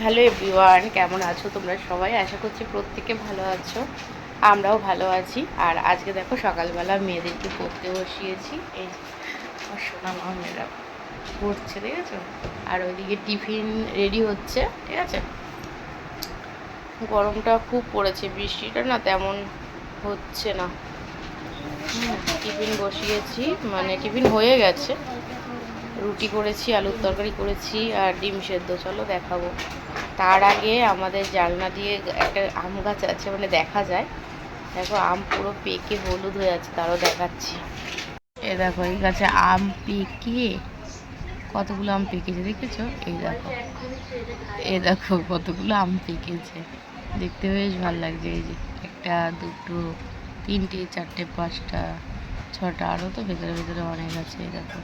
Hello everyone, কেমন আছো তোমরা সবাই? আশা করছি প্রত্যেকে ভালো আছো, আমরাও ভালো আছি। আর আজকে দেখো সকালবেলা মেয়েদেরকে পড়তে বসিয়েছি। এই সোনা মা মেয়েরা পড়ছে, ঠিক আছে? আর ওইদিকে টিফিন রেডি হচ্ছে, ঠিক আছে? গরমটা খুব পড়েছে, বৃষ্টিটা না তেমন হচ্ছে না। টিফিন বসিয়েছি, মানে টিফিন হয়ে গেছে। রুটি করেছি, আলুর তরকারি করেছি আর ডিম সেদ্ধ, চলো দেখাবো। তার আগে আমাদের জানলা দিয়ে একটা আম গাছ আছে, মানে দেখা যায়। দেখো আম পুরো পেকে হলুদ হয়ে আছে, তারও দেখাচ্ছি। এ দেখো এই গাছে আম পেকে কতগুলো আম পেকেছে, দেখেছো? এই দেখো, এই দেখো কতগুলো আম পেকেছে, দেখতে বেশ ভালো লাগছে। এই যে একটা, দুটো, তিনটে, চারটে, পাঁচটা, ছটা, আরও তো ভেতরে ভেতরে অনেক আছে। এই দেখো,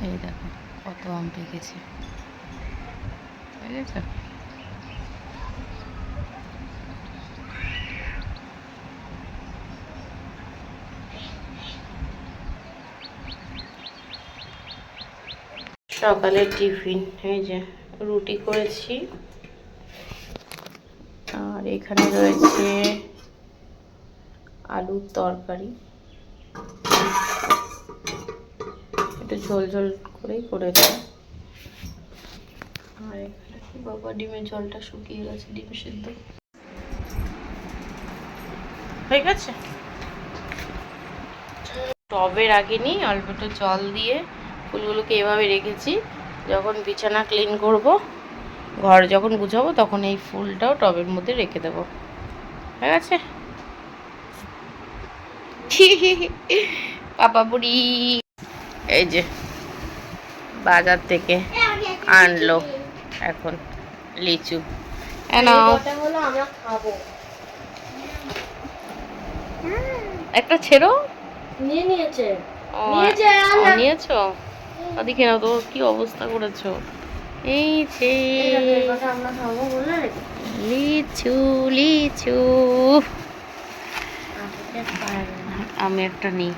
এই দেখো কত আম পেকেছে, ঠিক আছে? সকালের টিফিন এই যে রুটি করেছি, আর এখানে রয়েছে আলুর তরকারি, একটু ঝোল ঝোল করেই করেছি। আর এখানে বাবা ডিমের ঝোলটা শুকিয়ে গেছে, ডিম সিদ্ধ হয়ে গেছে। টবে রাখিনি, অল্প একটু জল দিয়ে ফুলগুলোকে এভাবে রেখেছি। যখন বিছানা ক্লিন করব, ঘর যখন গুছাবো, তখন এই ফুলটাও টবের মধ্যে রেখে দেবো, ঠিক আছে? পাপা বুড়ি এই যে বাজার থেকে আনলো এখন লিচু। একটা ছেড়ো, নিয়ে নিয়েছে। নিয়েছো? ওদিকে না তো কি অবস্থা করেছো। এই যে লিচু লিচু, আমি একটা নিই।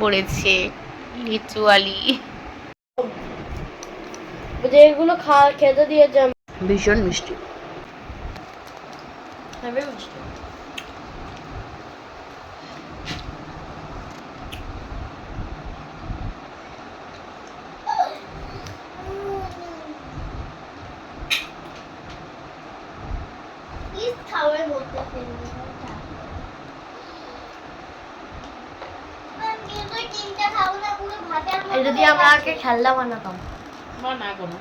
পড়েছে লিচু আলি, এগুলো খেতে দিয়েছে, ভীষণ মিষ্টি। মিষ্টি। এটা দিয়ে আমরা আগে খেলনা বানাতাম। বানাবো না।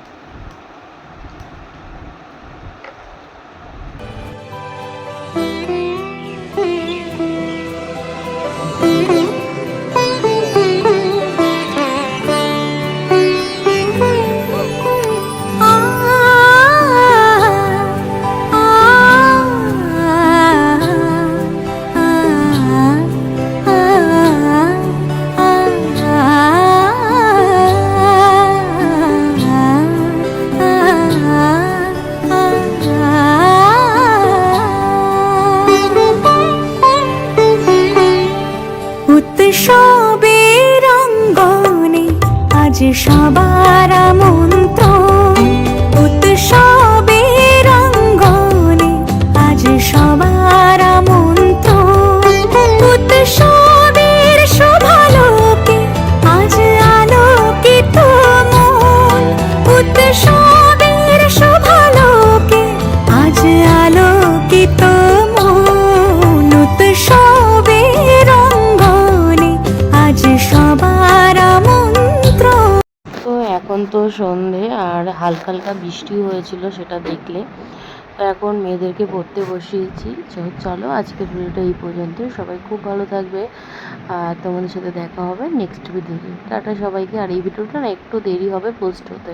উৎসবের অঙ্গনে আজ সবার আমন্ত্রণ, উৎসবের অঙ্গনে আজ সবার আমন্ত্রণ, উৎসবের শোভালোকে আজ আলোকিত মন, উৎসবের শোভালোকে আজ আলোকিত মন, উৎসবের সবার আমন্ত্রণ। তো এখন তো সন্ধে, আর হালকা হালকা বৃষ্টি হয়েছিল, সেটা দেখলে। তো এখন মেয়েদেরকে পড়তে বসিয়েছি। চলো আজকের ভিডিওটা এই পর্যন্ত। সবাই খুব ভালো থাকবে, আর তোমাদের সাথে দেখা হবে নেক্সট ভিডিওতে। টাটা সবাইকে। আর এই ভিডিওটা না একটু দেরি হবে পোস্ট হতে।